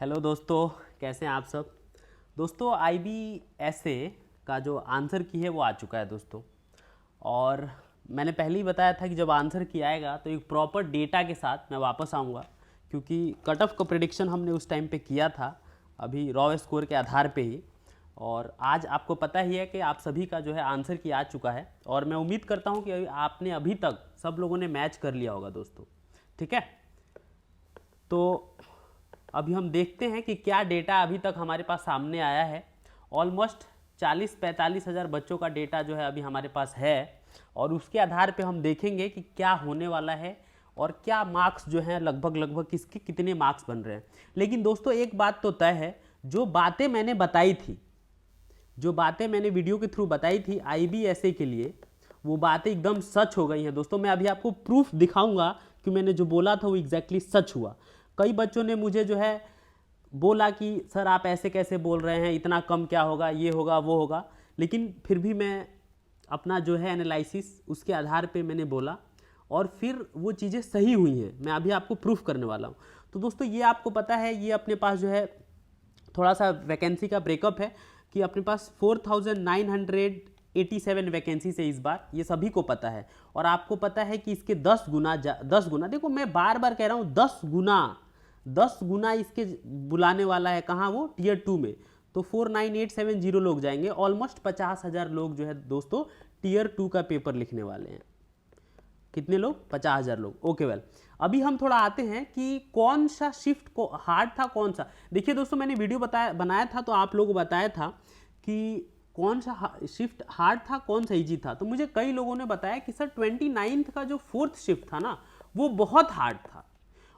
Hello दोस्तों, कैसे हैं आप सब। दोस्तों IBSA का जो आंसर की है वो आ चुका है दोस्तों। और मैंने पहले ही बताया था कि जब आंसर की आएगा तो एक प्रॉपर डेटा के साथ मैं वापस आऊँगा, क्योंकि कट ऑफ का प्रेडिक्शन हमने उस टाइम पे किया था अभी रॉ स्कोर के आधार पे ही। और आज आपको पता ही है कि आप सभी का जो है आंसर की आ चुका है, और मैं उम्मीद करता हूँ कि आपने अभी तक सब लोगों ने मैच कर लिया होगा दोस्तों। ठीक है, तो अभी हम देखते हैं कि क्या डेटा अभी तक हमारे पास सामने आया है। ऑलमोस्ट 40-45 हज़ार बच्चों का डेटा जो है अभी हमारे पास है, और उसके आधार पे हम देखेंगे कि क्या होने वाला है और क्या मार्क्स जो हैं लगभग किसके कितने मार्क्स बन रहे हैं। लेकिन दोस्तों एक बात तो तय है, जो बातें मैंने बताई थी, जो बातें मैंने वीडियो के थ्रू बताई थी IBSA के लिए, वो बातें एकदम सच हो गई हैं दोस्तों। मैं अभी आपको प्रूफ दिखाऊंगा कि मैंने जो बोला था वो एग्जैक्टली सच हुआ। कई बच्चों ने मुझे जो है बोला कि सर आप ऐसे कैसे बोल रहे हैं, इतना कम क्या होगा, ये होगा वो होगा। लेकिन फिर भी मैं अपना जो है एनालिसिस उसके आधार पे मैंने बोला, और फिर वो चीज़ें सही हुई हैं। मैं अभी आपको प्रूफ करने वाला हूँ। तो दोस्तों ये आपको पता है, ये अपने पास जो है थोड़ा सा वैकेंसी का ब्रेकअप है कि अपने पास 4987 वैकेंसी से इस बार, ये सभी को पता है। और आपको पता है कि इसके 10 गुना देखो मैं बार बार कह रहा हूँ 10 गुना इसके बुलाने वाला है। कहाँ? वो टीयर 2 में। तो 49870 लोग जाएंगे। ऑलमोस्ट 50,000 लोग जो है दोस्तों टीयर 2 का पेपर लिखने वाले हैं। कितने लोग? 50,000 लोग। ओके वेल, अभी हम थोड़ा आते हैं कि कौन सा शिफ्ट को हार्ड था, कौन सा। देखिए दोस्तों, मैंने वीडियो बनाया था तो आप लोगों को बताया था कि कौन सा शिफ्ट हार्ड था, कौन सा इजी था। तो मुझे कई लोगों ने बताया कि सर 29 का जो 4th शिफ्ट था ना, वो बहुत हार्ड था,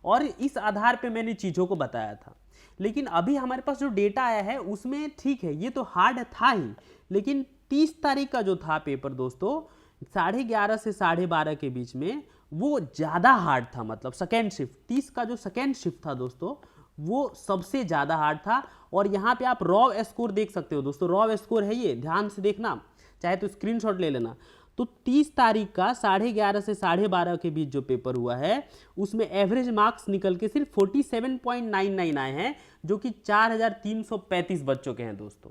और इस आधार पे मैंने चीज़ों को बताया था। लेकिन अभी हमारे पास जो डेटा आया है उसमें ठीक है, ये तो हार्ड था ही, लेकिन 30 तारीख का जो था पेपर दोस्तों 11:30 से 12:30 के बीच में, वो ज़्यादा हार्ड था। मतलब सेकेंड शिफ्ट 30 का जो सेकेंड शिफ्ट था दोस्तों, वो सबसे ज़्यादा हार्ड था। और यहाँ पे आप रॉ स्कोर देख सकते हो दोस्तों, रॉ स्कोर है ये, ध्यान से देखना, चाहे तो स्क्रीनशॉट ले लेना। तो 30 तारीख का 11:30 से 12:30 के बीच जो पेपर हुआ है, उसमें एवरेज मार्क्स निकल के सिर्फ 47.99 आए हैं, जो कि 4335 बच्चों के हैं दोस्तों।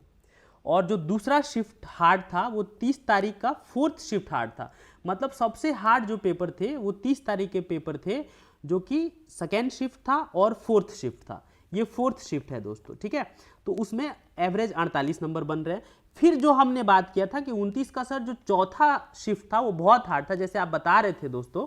और जो दूसरा शिफ्ट हार्ड था वो 30 तारीख का 4th शिफ्ट हार्ड था। मतलब सबसे हार्ड जो पेपर थे वो 30 तारीख के पेपर थे, जो कि सेकेंड शिफ्ट था और 4th शिफ्ट था। ये 4th शिफ्ट है दोस्तों। ठीक है, तो उसमें एवरेज 48 नंबर बन रहे हैं। फिर जो हमने बात किया था कि 29 का सर जो चौथा शिफ्ट था वो बहुत हार्ड था। जैसे आप बता रहे थे दोस्तों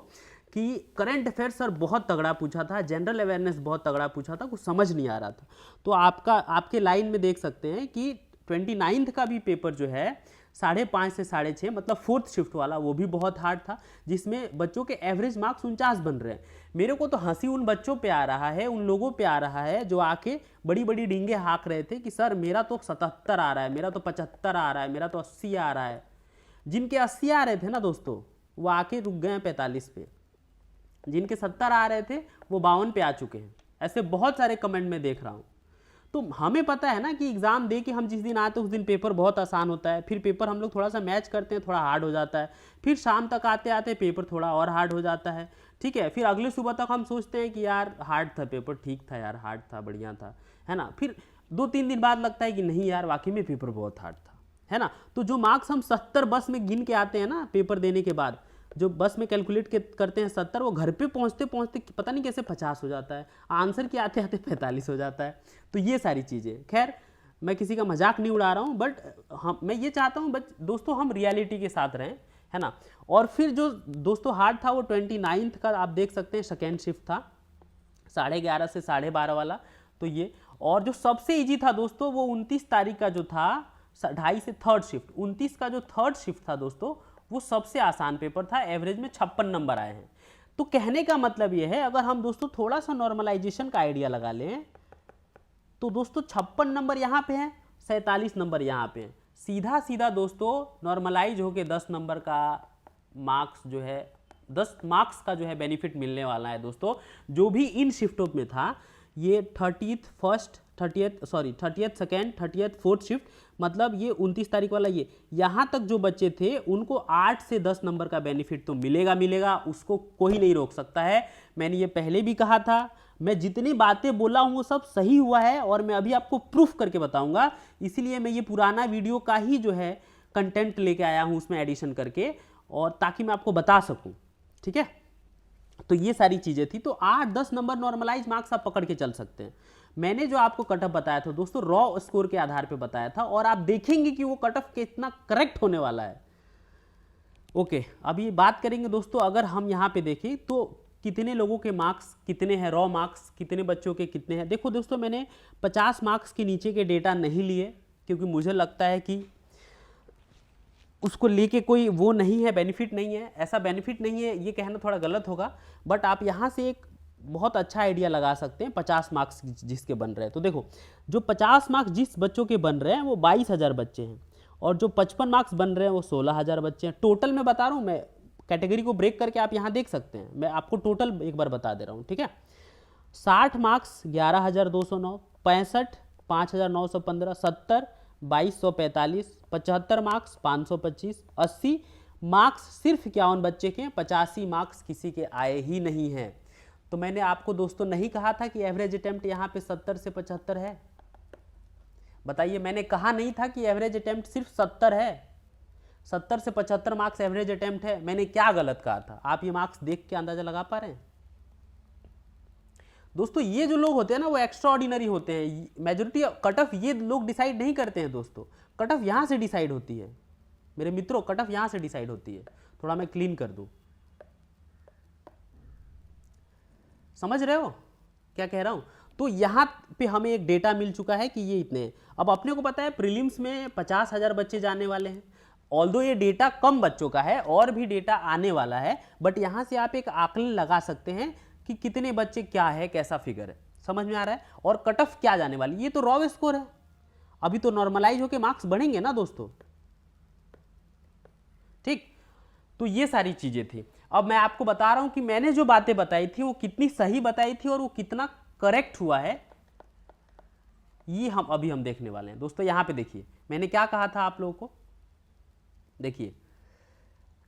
कि करंट अफेयर सर बहुत तगड़ा पूछा था, जनरल अवेयरनेस बहुत तगड़ा पूछा था, कुछ समझ नहीं आ रहा था। तो आपके लाइन में देख सकते हैं कि 29 का भी पेपर जो है 5:30 से 6:30, मतलब 4th शिफ्ट वाला, वो भी बहुत हार्ड था, जिसमें बच्चों के एवरेज मार्क्स 49 बन रहे हैं। मेरे को तो हंसी उन बच्चों पे आ रहा है, उन लोगों पे आ रहा है जो आके बड़ी बड़ी डींगे हाँक रहे थे कि सर मेरा तो 77 आ रहा है, मेरा तो 75 आ रहा है, मेरा तो 80 आ रहा है। जिनके 80 आ रहे थे ना दोस्तों, वो आके रुक गए 45 पे। जिनके 70 आ रहे थे वो 52 पे आ चुके हैं। ऐसे बहुत सारे कमेंट में देख रहा हूँ। तो हमें पता है ना कि एग्जाम दे के हम जिस दिन आते हैं उस दिन पेपर बहुत आसान होता है, फिर पेपर हम लोग थोड़ा सा मैच करते हैं, थोड़ा हार्ड हो जाता है, फिर शाम तक आते आते पेपर थोड़ा और हार्ड हो जाता है। ठीक है, फिर अगले सुबह तक हम सोचते हैं कि यार हार्ड था पेपर, ठीक था यार, हार्ड था, बढ़िया था, है ना। फिर 2-3 दिन बाद लगता है कि नहीं यार वाकई में पेपर बहुत हार्ड था, है ना। तो जो मार्क्स हम 70 बस में गिन के आते हैं ना पेपर देने के बाद, जो बस में कैलकुलेट करते हैं 70, वो घर पे पहुंचते पहुंचते पता नहीं कैसे 50 हो जाता है, आंसर के आते आते 45 हो जाता है। तो ये सारी चीज़ें, खैर मैं किसी का मजाक नहीं उड़ा रहा हूँ, बट मैं ये चाहता हूँ बट दोस्तों हम रियलिटी के साथ रहें, है ना। और फिर जो दोस्तों हार्ड था वो 29 का आप देख सकते हैं सेकेंड शिफ्ट था, 11:30 से 12:30 वाला। तो ये, और जो सबसे ईजी था दोस्तों वो 29 तारीख का जो था 2:30 से 3rd शिफ्ट। 29 का जो 3rd शिफ्ट था दोस्तों वो सबसे आसान पेपर था, एवरेज में 56 नंबर आए हैं। तो कहने का मतलब ये है, अगर हम दोस्तों थोड़ा सा नॉर्मलाइजेशन का आइडिया लगा लें तो दोस्तों 56 नंबर यहाँ पे हैं, 47 नंबर यहाँ पे हैं। सीधा सीधा दोस्तों नॉर्मलाइज होके 10 नंबर का मार्क्स जो है, 10 मार्क्स का जो है बेनिफिट मिलने वाला है दोस्तों। जो भी इन शिफ्टों में था, ये 30th 1st 30th second, 30th fourth shift, मतलब ये 29 तारीख वाला, ये यहाँ तक जो बच्चे थे उनको 8 से 10 नंबर का बेनिफिट तो मिलेगा, उसको कोई नहीं रोक सकता है। मैंने ये पहले भी कहा था, मैं जितनी बातें बोला हूँ वो सब सही हुआ है और मैं अभी आपको प्रूफ करके बताऊंगा। इसीलिए मैं ये पुराना वीडियो का ही जो है कंटेंट लेके आया हूँ उसमें एडिशन करके, और ताकि मैं आपको बता सकूं, ठीक है। तो ये सारी चीजें थी। तो 8-10 नंबर नॉर्मलाइज मार्क्स आप पकड़ के चल सकते हैं। मैंने जो आपको कट ऑफ बताया था दोस्तों, रॉ स्कोर के आधार पे बताया था, और आप देखेंगे कि वो कट ऑफ कितना करेक्ट होने वाला है। ओके, अभी बात करेंगे दोस्तों, अगर हम यहाँ पे देखें तो कितने लोगों के मार्क्स कितने हैं, रॉ मार्क्स कितने बच्चों के कितने हैं। देखो दोस्तों, मैंने 50 मार्क्स के नीचे के डेटा नहीं लिए, क्योंकि मुझे लगता है कि उसको लेके कोई वो नहीं है, बेनिफिट नहीं है। ऐसा बेनिफिट नहीं है ये कहना थोड़ा गलत होगा, बट आप यहाँ से एक बहुत अच्छा आइडिया लगा सकते हैं 50 मार्क्स जिसके बन रहे हैं। तो देखो, जो 50 मार्क्स जिस बच्चों के बन रहे हैं वो 22,000 बच्चे हैं, और जो 55 मार्क्स बन रहे हैं वो 16,000 बच्चे हैं। टोटल में बता रहा हूँ मैं, कैटेगरी को ब्रेक करके आप यहाँ देख सकते हैं, मैं आपको टोटल एक बार बता दे रहा हूँ, ठीक है। 60 मार्क्स 11,209, 65 5,915, 70 2,245, 75 मार्क्स 525, 80 मार्क्स सिर्फ 51 बच्चे के, 85 मार्क्स किसी के आए ही नहीं हैं। तो मैंने आपको दोस्तों नहीं कहा था कि एवरेज अटेम्प्ट यहाँ पे 70 से 75 है? बताइए, मैंने कहा नहीं था कि एवरेज अटेम्प्ट सिर्फ 70 है? 70 से 75 मार्क्स एवरेज अटेम्प्ट है। मैंने क्या गलत कहा था? आप ये मार्क्स देख के अंदाजा लगा पा रहे हैं दोस्तों? ये जो लोग होते हैं ना वो एक्स्ट्रा ऑर्डिनरी होते हैं। मेजोरिटी कट ऑफ ये लोग डिसाइड नहीं करते हैं दोस्तों, कट ऑफ यहाँ से डिसाइड होती है मेरे मित्रों, कट ऑफ यहाँ से डिसाइड होती है। थोड़ा मैं क्लीन कर दूं, समझ रहे हो क्या कह रहा हूं? तो यहाँ पे हमें एक डेटा मिल चुका है कि ये इतने हैं। अब अपने को पता है प्रीलिम्स में 50,000 बच्चे जाने वाले हैं। ऑल्दो ये डेटा कम बच्चों का है, और भी डेटा आने वाला है, बट यहाँ से आप एक आकलन लगा सकते हैं कि कितने बच्चे क्या है, कैसा फिगर है, समझ में आ रहा है। और कट ऑफ क्या जाने वाली, ये तो रॉ स्कोर है, अभी तो नॉर्मलाइज होके मार्क्स बढ़ेंगे ना दोस्तों, ठीक। तो ये सारी चीजें थी। अब मैं आपको बता रहा हूं कि मैंने जो बातें बताई थी वो कितनी सही बताई थी और वो कितना करेक्ट हुआ है, ये हम देखने वाले हैं दोस्तों। यहां पे देखिए, मैंने क्या कहा था आप लोगों को, देखिए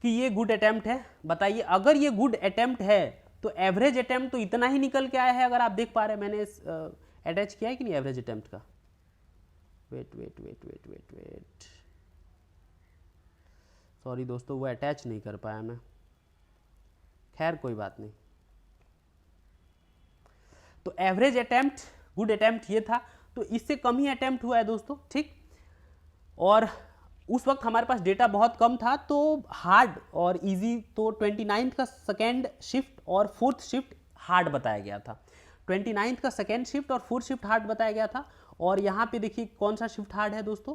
कि ये गुड अटेम्प्ट है। बताइए, अगर ये गुड अटेम्प्ट है तो एवरेज अटेम्प्ट तो इतना ही निकल के आया है, अगर आप देख पा रहे हैं। मैंने अटैच किया है कि नहीं एवरेज अटेम्प्ट का? वेट, सॉरी दोस्तों, वो अटैच नहीं कर पाया मैं, खैर कोई बात नहीं। तो एवरेज अटेम्प्ट, गुड अटेम्प्ट ये था, तो इससे कम ही अटेम्प्ट हुआ है दोस्तों, ठीक। और उस वक्त हमारे पास डेटा बहुत कम था, तो हार्ड और इजी तो 29th का सेकेंड शिफ्ट और फोर्थ शिफ्ट हार्ड बताया गया था। 29th का सेकेंड शिफ्ट और फोर्थ शिफ्ट हार्ड बताया गया था। और यहाँ पे देखिए कौन सा शिफ्ट हार्ड है दोस्तों,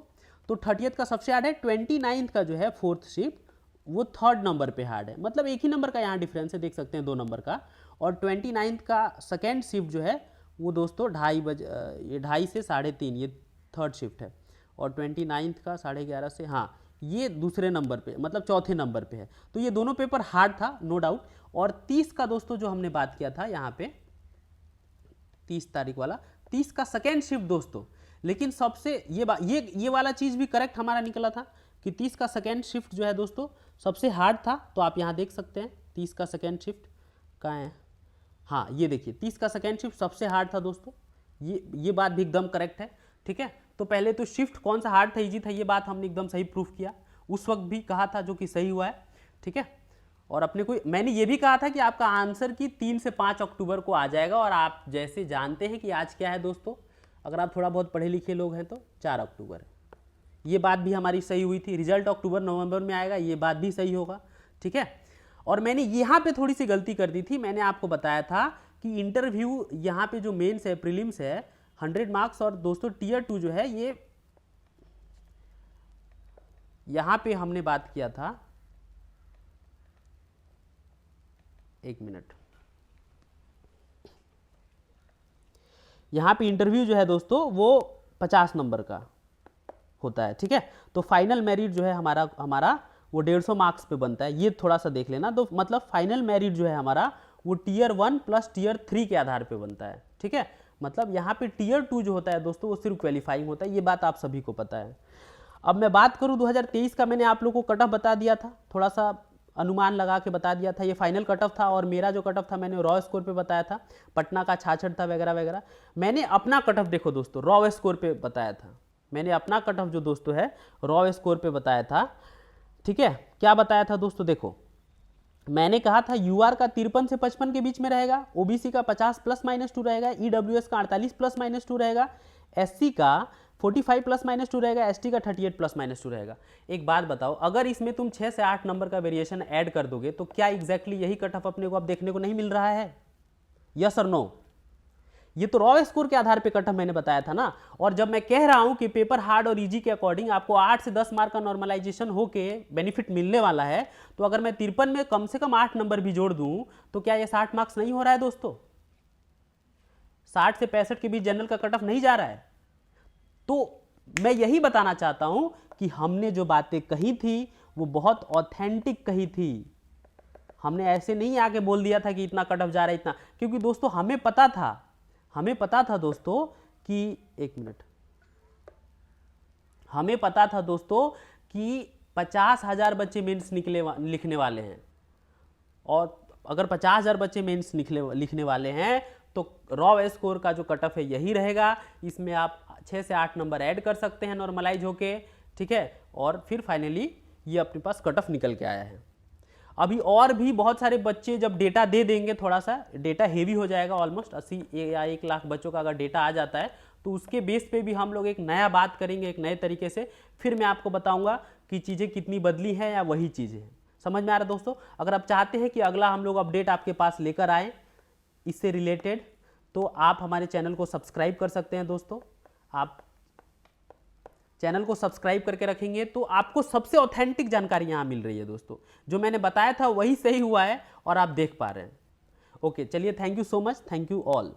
तो 30th का सबसे हार्ड है। 29th का जो है फोर्थ शिफ्ट वो 3rd नंबर पे हार्ड है, मतलब एक ही नंबर का यहाँ डिफरेंस है, देख सकते हैं 2 नंबर का। और 29th का सेकेंड शिफ्ट जो है वो दोस्तों 2:30 से 3:30, ये 3rd शिफ्ट है। और 29th का 11:30 से, हाँ, ये दूसरे नंबर पे, मतलब चौथे नंबर पे है। तो ये दोनों पेपर हार्ड था, नो डाउट। और 30 का दोस्तों जो हमने बात किया था यहाँ पे, 30 तारीख वाला, 30 का सेकेंड शिफ्ट दोस्तों, लेकिन सबसे ये वाला चीज़ भी करेक्ट हमारा निकला था कि 30 का सेकेंड शिफ्ट जो है दोस्तों सबसे हार्ड था। तो आप यहाँ देख सकते हैं 30 का सेकेंड शिफ्ट कहाँ है, हाँ ये देखिए 30 का सेकेंड शिफ्ट सबसे हार्ड था दोस्तों। ये बात भी एकदम करेक्ट है, ठीक है। तो पहले तो शिफ्ट कौन सा हार्ड था, इजी था, ये बात हमने एकदम सही प्रूफ किया, उस वक्त भी कहा था, जो कि सही हुआ है, ठीक है। और अपने को मैंने ये भी कहा था कि आपका आंसर की 3 से 5 अक्टूबर को आ जाएगा। और आप जैसे जानते हैं कि आज क्या है दोस्तों, अगर आप थोड़ा बहुत पढ़े लिखे लोग हैं तो 4 अक्टूबर है। ये बात भी हमारी सही हुई थी। रिजल्ट अक्टूबर नवंबर में आएगा, ये बात भी सही होगा, ठीक है। और मैंने यहाँ पे थोड़ी सी गलती कर दी थी। मैंने आपको बताया था कि इंटरव्यू यहाँ पे जो मेंस है, प्रीलिम्स है 100 मार्क्स, और दोस्तों टियर 2 जो है ये यहाँ पे हमने बात किया था, एक मिनट, यहाँ पे इंटरव्यू जो है दोस्तों वो 50 नंबर का होता है, ठीक है। तो फाइनल मेरिट जो है हमारा वो 150 मार्क्स पे बनता है, ये थोड़ा सा देख लेना। तो मतलब फाइनल मेरिट जो है हमारा वो टियर 1 प्लस टियर 3 के आधार पे बनता है, ठीक है। मतलब यहाँ पे टीयर 2 जो होता है दोस्तों वो सिर्फ क्वालिफाइंग होता है, ये बात आप सभी को पता है। अब मैं बात करूँ 2023 का, मैंने आप लोगों को कट ऑफ बता दिया था, थोड़ा सा अनुमान लगा के बता दिया था, ये फाइनल कट ऑफ था और मेरा जो कट ऑफ था मैंने रॉ स्कोर पे बताया था, पटना का 66 था वगैरह वगैरह। मैंने अपना कट ऑफ देखो दोस्तों रॉ स्कोर पे बताया था, मैंने अपना कट ऑफ जो दोस्तों है रॉ स्कोर पे बताया था, ठीक है। क्या बताया था दोस्तों, देखो मैंने कहा था यूआर का 53 से 55 के बीच में रहेगा, ओबीसी का 50 +-2 रहेगा, ईडब्ल्यूएस का 48 +-2 रहेगा, एससी का 45 +-2 रहेगा, एसटी का 38 +-2 रहेगा। एक बात बताओ, अगर इसमें तुम 6 से 8 नंबर का वेरिएशन ऐड कर दोगे तो क्या एग्जैक्टली यही कट ऑफ अपने को अब देखने को नहीं मिल रहा है? यस और नो? ये तो रॉ स्कोर के आधार पे कट ऑफ मैंने बताया था ना। और जब मैं कह रहा हूं कि पेपर हार्ड और इजी के अकॉर्डिंग आपको 8 से 10 मार्क का नॉर्मलाइजेशन होके बेनिफिट मिलने वाला है, तो अगर मैं 53 में कम से कम 8 नंबर भी जोड़ दूं तो क्या ये 60 मार्क्स नहीं हो रहा है दोस्तों? 60 से 65 के बीच जनरल का कट ऑफ नहीं जा रहा है। तो मैं यही बताना चाहता हूं कि हमने जो बातें कही थी वो बहुत ऑथेंटिक कही थी। हमने ऐसे नहीं आके बोल दिया था कि इतना कट ऑफ जा रहा है इतना, क्योंकि दोस्तों हमें पता था दोस्तों कि एक मिनट, हमें पता था दोस्तों कि 50,000 बच्चे मेंस लिखने वाले हैं, और अगर 50,000 बच्चे मेंस लिखने वाले हैं तो रॉ स्कोर का जो कट ऑफ है यही रहेगा। इसमें आप 6 से 8 नंबर ऐड कर सकते हैं नॉर्मलाइज होके, ठीक है, और फिर फाइनली ये अपने पास कट ऑफ निकल के आया है। अभी और भी बहुत सारे बच्चे जब डेटा दे देंगे, थोड़ा सा डेटा हेवी हो जाएगा, ऑलमोस्ट 80 या 1 लाख बच्चों का अगर डेटा आ जाता है तो उसके बेस पे भी हम लोग एक नया बात करेंगे, एक नए तरीके से। फिर मैं आपको बताऊंगा कि चीज़ें कितनी बदली हैं या वही चीज़ें हैं। समझ में आ रहा दोस्तों? अगर आप चाहते हैं कि अगला हम लोग अपडेट आपके पास लेकर आए इससे रिलेटेड, तो आप हमारे चैनल को सब्सक्राइब कर सकते हैं दोस्तों। आप चैनल को सब्सक्राइब करके रखेंगे तो आपको सबसे ऑथेंटिक जानकारी यहाँ मिल रही है दोस्तों। जो मैंने बताया था वही सही हुआ है और आप देख पा रहे हैं। ओके, चलिए, thank you so much, thank you all.